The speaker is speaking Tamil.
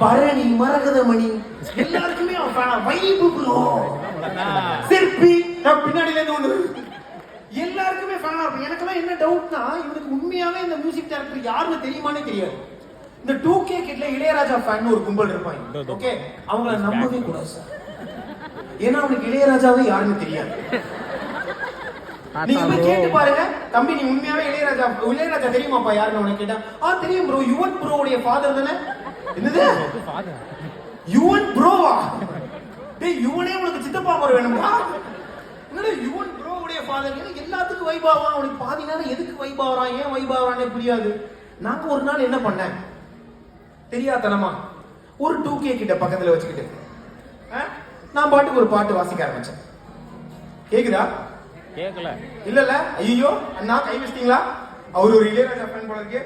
பரணி, மரகதமணி எல்லாருக்குமே அவன் வைபு ப்ரோ. சிற்பி நான் பின்னாடில இருந்து ஒண்ணு எல்லாருக்குமே ஃபேனா இருப்பேன். எனக்கெல்லாம் என்ன டவுட்னா இவனுக்கு உண்மையாவே இந்த மியூசிக் டைரக்டர் யாருன்னு தெரியுமானே தெரியாது. இந்த 2K கிட்ல இளையராஜா ஃபேன் ஒரு கும்பல் இருப்பாங்க. ஓகே, அவங்கள நம்பவே கூடாது சார். ஏன்னா அவனுக்கு இளையராஜாவே யாருன்னு தெரியாது. நீங்க போய் கேட்டு பாருங்க, தம்பி நீ உண்மையாவே இளையராஜா தெரியுமாப்பா யாருன்னு உனக்கு கேட்டா, தெரியும் ப்ரோ, யுவன் ப்ரோவுடைய ஃபாதர் தானே. என்னது யுவன் ப்ரோவா? டேய் யுவனே உனக்கு சித்தப்பா முறை வேணுமா? என்னடா யுவன் ப்ரோவுடைய ஃபாதர்? எல்லாத்துக்கும் வைபாவா, அவனுக்கு பாதி நேரம் எதுக்கு வைபாவறான், ஏன் வைபாவறானே புரியாது. நாங்க ஒரு நாள் என்ன பண்ணேன் தெரியாதனமா, ஒரு 2K கிட்ட பக்கத்துல வச்சுக்கிட்டு நான் பாட்டுக்கு ஒரு பாட்டு வாசிக்க ஆரம்பிச்சேன். கேக்குதா? கேக்கல. இல்ல ஐயோ அண்ணா கை வச்சிட்டீங்களா? அவர் ஒரு இளையராஜா ஃபேன் போல இருக்கே.